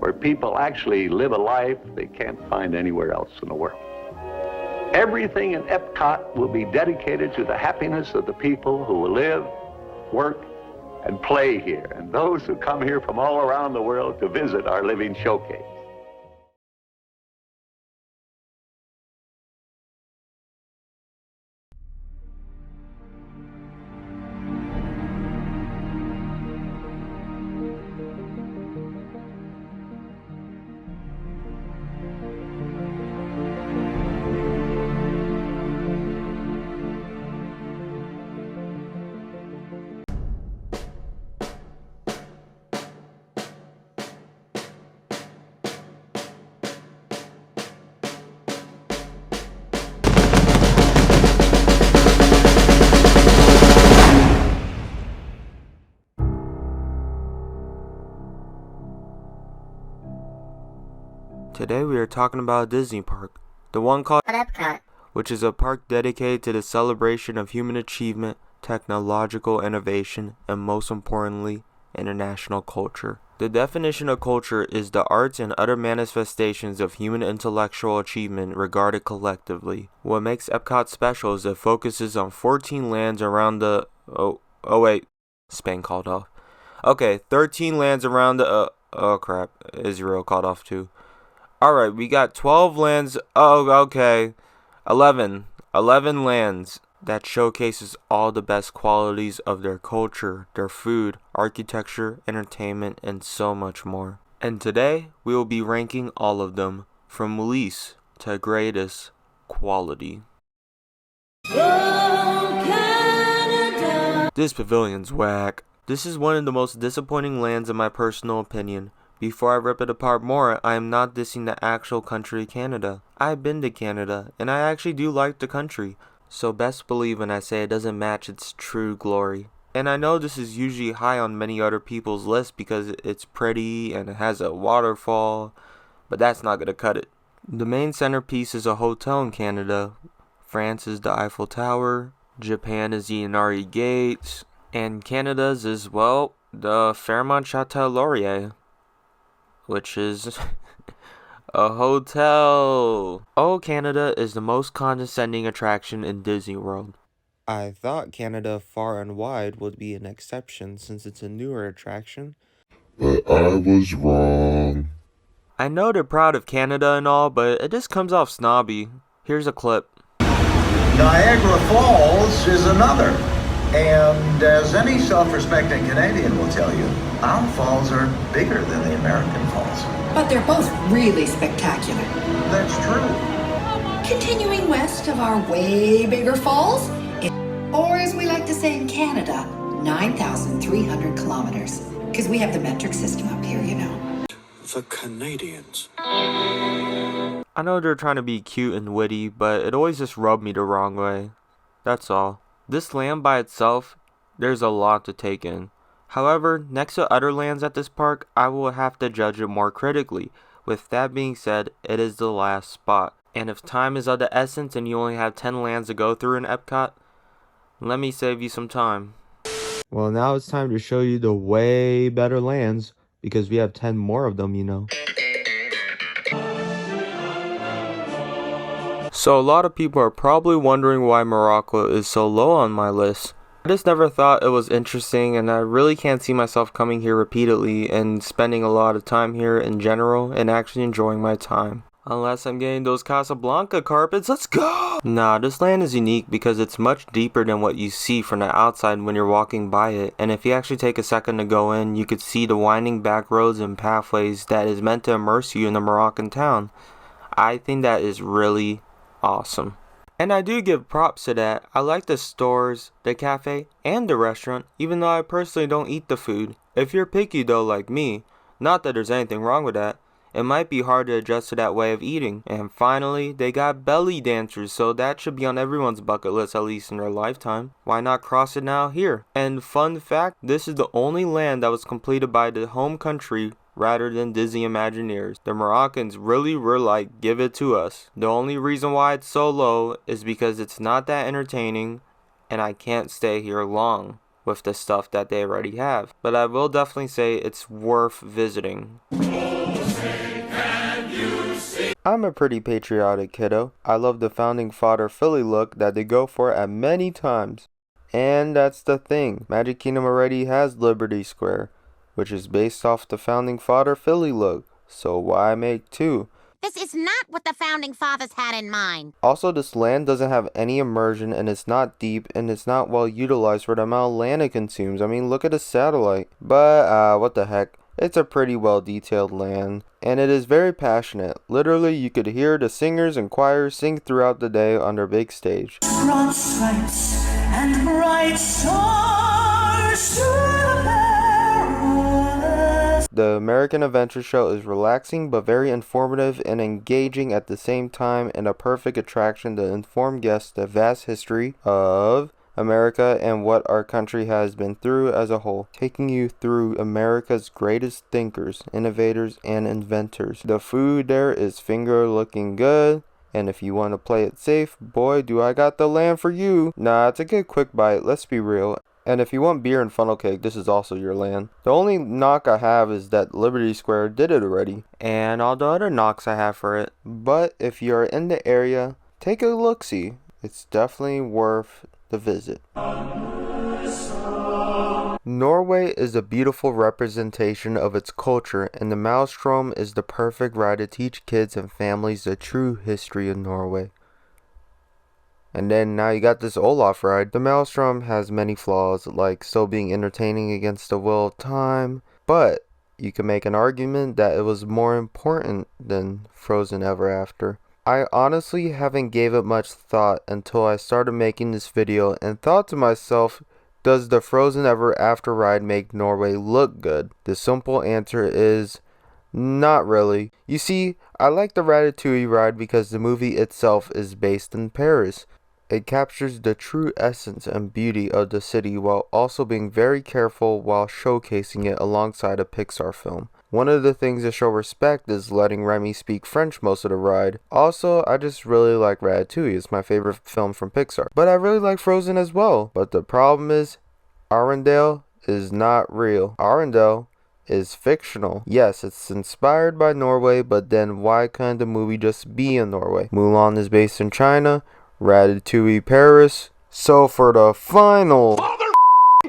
where people actually live a life they can't find anywhere else in the world. Everything in Epcot will be dedicated to the happiness of the people who will live, work, and play here, and those who come here from all around the world to visit our living showcase. Today we are talking about a Disney park, the one called Epcot, which is a park dedicated to the celebration of human achievement, technological innovation, and most importantly, international culture. The definition of culture is the arts and other manifestations of human intellectual achievement regarded collectively. What makes Epcot special is it focuses on 14 lands around the... Oh wait, Spain called off. Okay, 13 lands around the... oh crap, Israel called off too. Alright, we got 12 lands, 11 lands that showcases all the best qualities of their culture, their food, architecture, entertainment, and so much more. And today, we will be ranking all of them, from least to greatest quality. This pavilion's whack. This is one of the most disappointing lands in my personal opinion. Before I rip it apart more, I am not dissing the actual country Canada. I've been to Canada, and I actually do like the country, so best believe when I say it doesn't match its true glory. And I know this is usually high on many other people's lists because it's pretty and it has a waterfall, but that's not gonna cut it. The main centerpiece is a hotel in Canada. France is the Eiffel Tower, Japan is the Inari Gates, and Canada's is, well, the Fairmont Chateau Laurier, which is a hotel. Oh, Canada is the most condescending attraction in Disney World. I thought Canada Far and Wide would be an exception since it's a newer attraction. But I was wrong. I know they're proud of Canada and all, but it just comes off snobby. Here's a clip. Niagara Falls is another. And as any self-respecting Canadian will tell you, our falls are bigger than the American falls. But they're both really spectacular. That's true. Continuing west of our way bigger falls, or as we like to say in Canada, 9,300 kilometers. Because we have the metric system up here, you know. The Canadians. I know they're trying to be cute and witty, but it always just rubbed me the wrong way. That's all. This land by itself, there's a lot to take in. However, next to other lands at this park, I will have to judge it more critically. With that being said, it is the last spot. And if time is of the essence and you only have 10 lands to go through in Epcot, let me save you some time. Well, now it's time to show you the way better lands, because we have 10 more of them, you know. So a lot of people are probably wondering why Morocco is so low on my list. I just never thought it was interesting, and I really can't see myself coming here repeatedly and spending a lot of time here in general and actually enjoying my time. Unless I'm getting those Casablanca carpets, let's go! Nah, this land is unique because it's much deeper than what you see from the outside when you're walking by it, and if you actually take a second to go in, you could see the winding back roads and pathways that is meant to immerse you in the Moroccan town. I think that is really awesome. And I do give props to that. I like the stores, the cafe, and the restaurant, even though I personally don't eat the food. If you're picky though like me, not that there's anything wrong with that, it might be hard to adjust to that way of eating. And finally, they got belly dancers, so that should be on everyone's bucket list at least in their lifetime. Why not cross it now here? And fun fact, this is the only land that was completed by the home country rather than Disney Imagineers. The Moroccans really were like, give it to us. The only reason why it's so low is because it's not that entertaining and I can't stay here long with the stuff that they already have. But I will definitely say it's worth visiting. I'm a pretty patriotic kiddo. I love the founding father Philly look that they go for at many times. And that's the thing, Magic Kingdom already has Liberty Square, which is based off the founding father Philly look, so why make two? This is not what the founding fathers had in mind. Also, this land doesn't have any immersion, and it's not deep, and it's not well utilized for the amount of land it consumes. I mean, look at the satellite. But, what the heck. It's a pretty well detailed land, and it is very passionate. Literally, you could hear the singers and choirs sing throughout the day on their big stage. Broad stripes and bright stars to the perilous. The American Adventure Show is relaxing but very informative and engaging at the same time, and a perfect attraction to inform guests the vast history of America and what our country has been through as a whole, taking you through America's greatest thinkers, innovators, and inventors. The food there is finger looking good, and if you want to play it safe, boy do I got the land for you. Nah, it's a good quick bite, let's be real. And if you want beer and funnel cake, this is also your land. The only knock I have is that Liberty Square did it already, and all the other knocks I have for it. But if you're in the area, take a look-see. It's definitely worth the visit. Norway is a beautiful representation of its culture, and the Maelstrom is the perfect ride to teach kids and families the true history of Norway. And then now you got this Olaf ride. The Maelstrom has many flaws, like still being entertaining against the will of time, but you can make an argument that it was more important than Frozen Ever After. I honestly haven't gave it much thought until I started making this video and thought to myself, does the Frozen Ever After ride make Norway look good? The simple answer is not really. You see, I like the Ratatouille ride because the movie itself is based in Paris. It captures the true essence and beauty of the city while also being very careful while showcasing it alongside a Pixar film. One of the things to show respect is letting Remy speak French most of the ride. Also, I just really like Ratatouille. It's my favorite film from Pixar. But I really like Frozen as well. But the problem is, Arendelle is not real. Arendelle is fictional. Yes, it's inspired by Norway, but then why couldn't the movie just be in Norway? Mulan is based in China, Ratatouille Paris. So for the final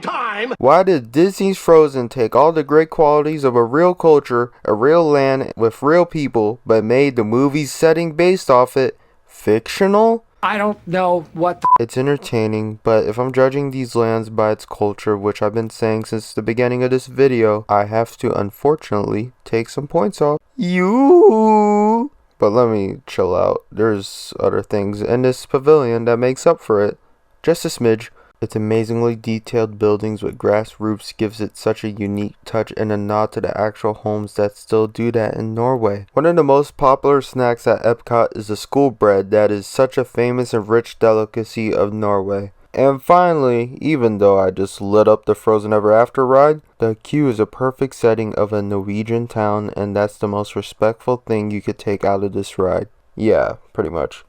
time, why did Disney's Frozen take all the great qualities of a real culture, a real land with real people, but made the movie's setting based off it fictional? I don't know what It's entertaining, but if I'm judging these lands by its culture, which I've been saying since the beginning of this video, I have to unfortunately take some points off. You. But let me chill out. There's other things in this pavilion that makes up for it. Just a smidge. Its amazingly detailed buildings with grass roofs gives it such a unique touch and a nod to the actual homes that still do that in Norway. One of the most popular snacks at Epcot is the school bread that is such a famous and rich delicacy of Norway. And finally, even though I just lit up the Frozen Ever After ride, the queue is a perfect setting of a Norwegian town, and that's the most respectful thing you could take out of this ride. Yeah, pretty much.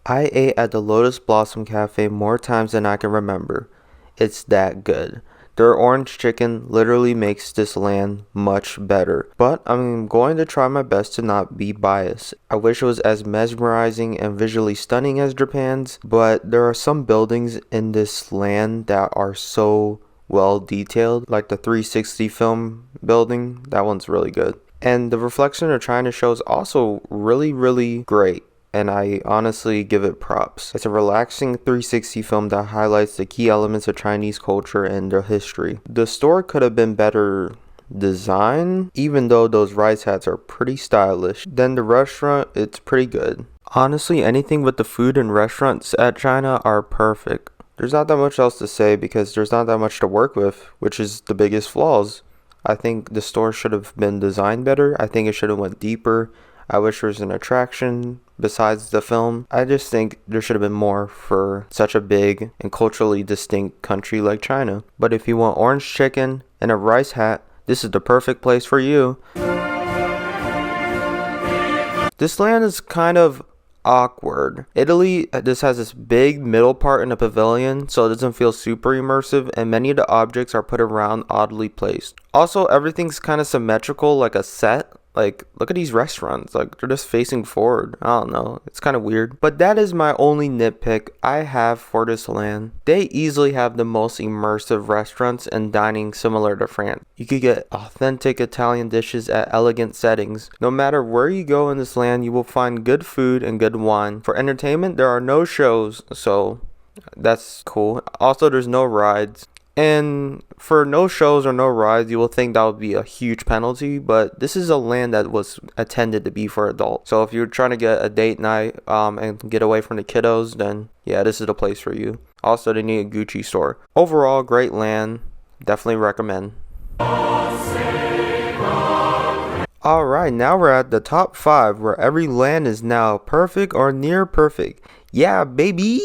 I ate at the Lotus Blossom Cafe more times than I can remember. It's that good. Their orange chicken literally makes this land much better. But I'm going to try my best to not be biased. I wish it was as mesmerizing and visually stunning as Japan's, but there are some buildings in this land that are so well detailed, like the 360 film building. That one's really good. And the reflection they're trying to show is also really great. And I honestly give it props. It's a relaxing 360 film that highlights the key elements of Chinese culture and their history. The store could have been better designed, even though those rice hats are pretty stylish. Then the restaurant, it's pretty good. Honestly, anything with the food and restaurants at China are perfect. There's not that much else to say because there's not that much to work with, which is the biggest flaws. I think the store should have been designed better. I think it should have went deeper. I wish there was an attraction besides the film. I just think there should have been more for such a big and culturally distinct country like China. But if you want orange chicken and a rice hat, this is the perfect place for you. This land is kind of awkward. Italy just has this big middle part in the pavilion, so it doesn't feel super immersive, and many of the objects are put around oddly placed. Also, everything's kind of symmetrical, like a set. Like, look at these restaurants, like they're just facing forward. I don't know, it's kind of weird. But that is my only nitpick I have for this land. They easily have the most immersive restaurants and dining similar to France. You could get authentic Italian dishes at elegant settings. No matter where you go in this land, you will find good food and good wine. For entertainment, there are no shows, so that's cool. Also, there's no rides. And for no shows or no rides, you will think that would be a huge penalty, but this is a land that was intended to be for adults. So if you're trying to get a date night and get away from the kiddos, then yeah, this is the place for you. Also, they need a Gucci store. Overall, great land. Definitely recommend. Alright, now we're at the top 5, where every land is now perfect or near perfect. Yeah, baby!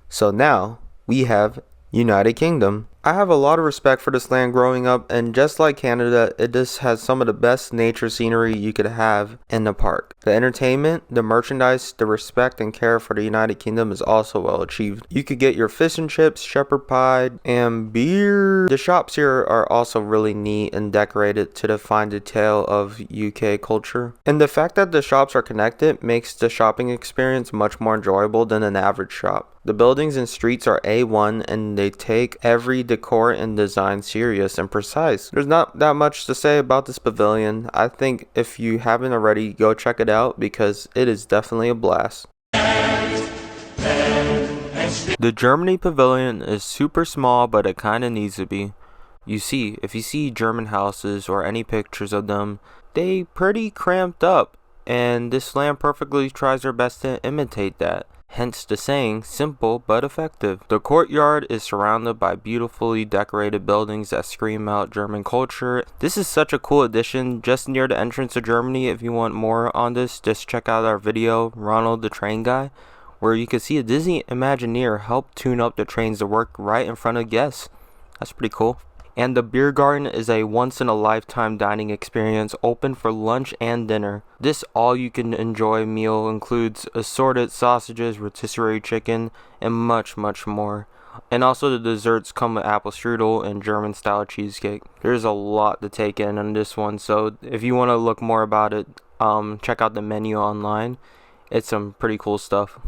So now, we have United Kingdom. I have a lot of respect for this land growing up, and just like Canada, it just has some of the best nature scenery you could have in the park. The entertainment, the merchandise, the respect and care for the United Kingdom is also well achieved. You could get your fish and chips, shepherd pie, and beer. The shops here are also really neat and decorated to the fine detail of UK culture. And the fact that the shops are connected makes the shopping experience much more enjoyable than an average shop. The buildings and streets are A1, and they take every decor and design serious and precise. There's not that much to say about this pavilion. I think if you haven't already, go check it out because it is definitely a blast. The Germany pavilion is super small, but it kinda needs to be. You see, if you see German houses or any pictures of them, they pretty cramped up, and this land perfectly tries their best to imitate that. Hence the saying, simple but effective. The courtyard is surrounded by beautifully decorated buildings that scream out German culture. This is such a cool addition just near the entrance to Germany. If you want more on this, just check out our video, Ronald the Train Guy, where you can see a Disney Imagineer help tune up the trains to work right in front of guests. That's pretty cool. And the beer garden is a once-in-a-lifetime dining experience open for lunch and dinner. This all-you-can-enjoy meal includes assorted sausages, rotisserie chicken, and much, much more. And also the desserts come with apple strudel and German-style cheesecake. There's a lot to take in on this one, so if you want to look more about it, check out the menu online. It's some pretty cool stuff.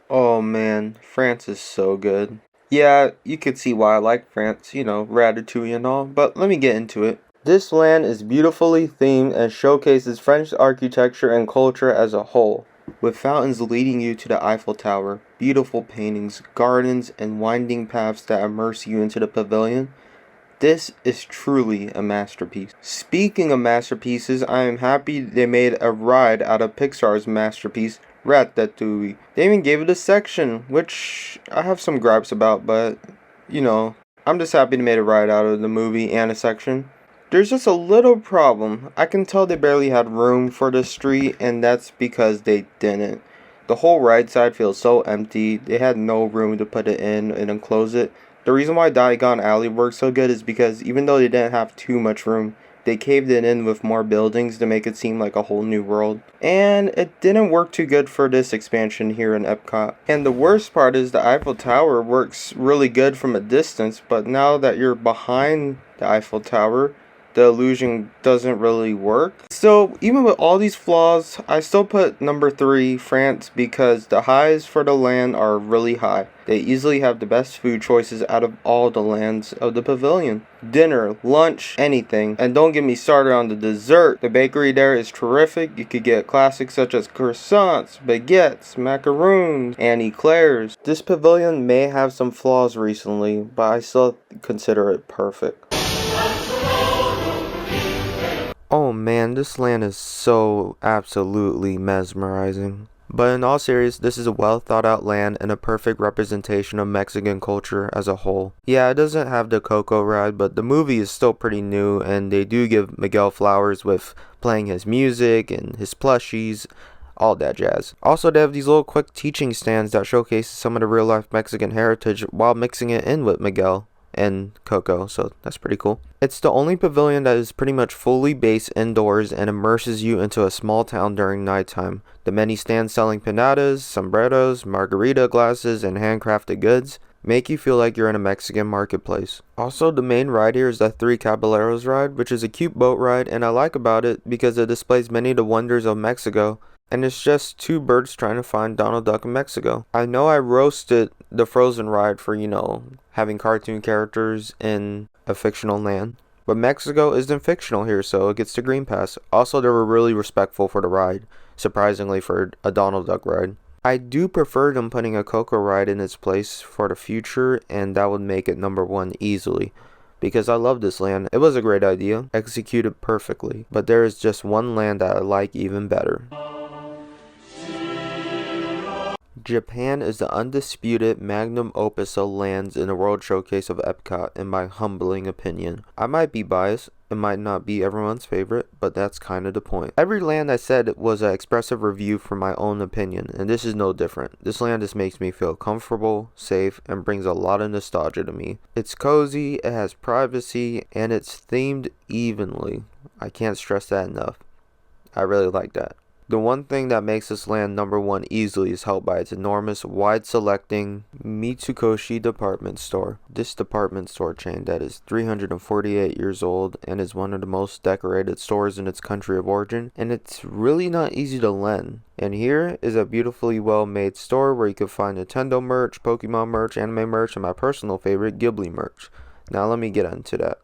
Oh man, France is so good. Yeah, you could see why I like France, you know, Ratatouille and all, but let me get into it. This land is beautifully themed and showcases French architecture and culture as a whole, with fountains leading you to the Eiffel Tower, beautiful paintings, gardens, and winding paths that immerse you into the pavilion. This is truly a masterpiece. Speaking of masterpieces, I am happy they made a ride out of Pixar's masterpiece, Ratatouille. They even gave it a section, which I have some gripes about, but, you know, I'm just happy they made a ride out of the movie and a section. There's just a little problem. I can tell they barely had room for the street, and that's because they didn't. The whole ride side feels so empty. They had no room to put it in and enclose it. The reason why Diagon Alley works so good is because even though they didn't have too much room, they caved it in with more buildings to make it seem like a whole new world. And it didn't work too good for this expansion here in Epcot. And the worst part is the Eiffel Tower works really good from a distance, but now that you're behind the Eiffel Tower, the illusion doesn't really work. So even with all these flaws, I still put number 3, France, because the highs for the land are really high. They easily have the best food choices out of all the lands of the pavilion. Dinner, lunch, anything. And don't get me started on the dessert. The bakery there is terrific. You could get classics such as croissants, baguettes, macaroons, and eclairs. This pavilion may have some flaws recently, but I still consider it perfect. Oh man, this land is so absolutely mesmerizing. But in all seriousness, this is a well thought out land and a perfect representation of Mexican culture as a whole. Yeah, it doesn't have the Coco ride, but the movie is still pretty new, and they do give Miguel flowers with playing his music and his plushies, all that jazz. Also, they have these little quick teaching stands that showcase some of the real life Mexican heritage while mixing it in with Miguel. and Coco, so that's pretty cool. It's the only pavilion that is pretty much fully based indoors and immerses you into a small town during nighttime. The many stands selling pinatas, sombreros, margarita glasses, and handcrafted goods make you feel like you're in a Mexican marketplace. Also, the main ride here is the 3 Caballeros Ride, which is a cute boat ride, and I like about it because it displays many of the wonders of Mexico, and it's just 2 birds trying to find Donald Duck in Mexico. I know I roasted the Frozen ride for, having cartoon characters in a fictional land, but Mexico isn't fictional here, so it gets the green pass. Also, they were really respectful for the ride, surprisingly for a Donald Duck ride. I do prefer them putting a Coco ride in its place for the future, and that would make it number 1 easily. Because I love this land. It was a great idea, executed perfectly, but there is just one land that I like even better. Japan is the undisputed magnum opus of lands in the World Showcase of Epcot, in my humbling opinion. I might be biased, it might not be everyone's favorite, but that's kind of the point. Every land I said was an expressive review for my own opinion, and this is no different. This land just makes me feel comfortable, safe, and brings a lot of nostalgia to me. It's cozy, it has privacy, and it's themed evenly. I can't stress that enough. I really like that. The one thing that makes this land number 1 easily is helped by its enormous, wide-selecting Mitsukoshi department store. This department store chain that is 348 years old and is one of the most decorated stores in its country of origin, and it's really not easy to lend. And here is a beautifully well-made store where you can find Nintendo merch, Pokemon merch, anime merch, and my personal favorite, Ghibli merch. Now let me get into that.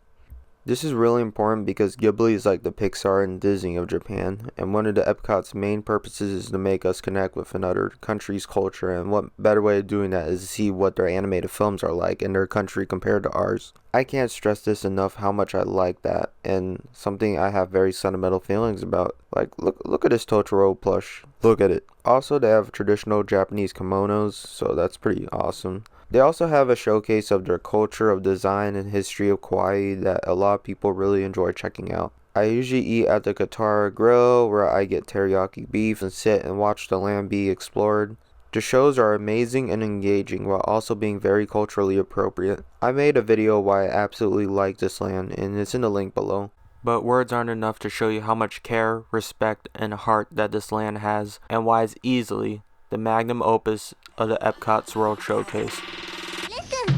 This is really important because Ghibli is like the Pixar and Disney of Japan, and one of the Epcot's main purposes is to make us connect with another country's culture, and what better way of doing that is to see what their animated films are like in their country compared to ours. I can't stress this enough how much I like that, and something I have very sentimental feelings about. Like, look at this Totoro plush. Look at it. Also, they have traditional Japanese kimonos, so that's pretty awesome. They also have a showcase of their culture of design and history of Kauai that a lot of people really enjoy checking out. I usually eat at the Katara Grill, where I get teriyaki beef and sit and watch the land be explored. The shows are amazing and engaging while also being very culturally appropriate. I made a video why I absolutely like this land, and it's in the link below. But words aren't enough to show you how much care, respect, and heart that this land has, and why it's easily the magnum opus of the Epcot's World Showcase. Listen.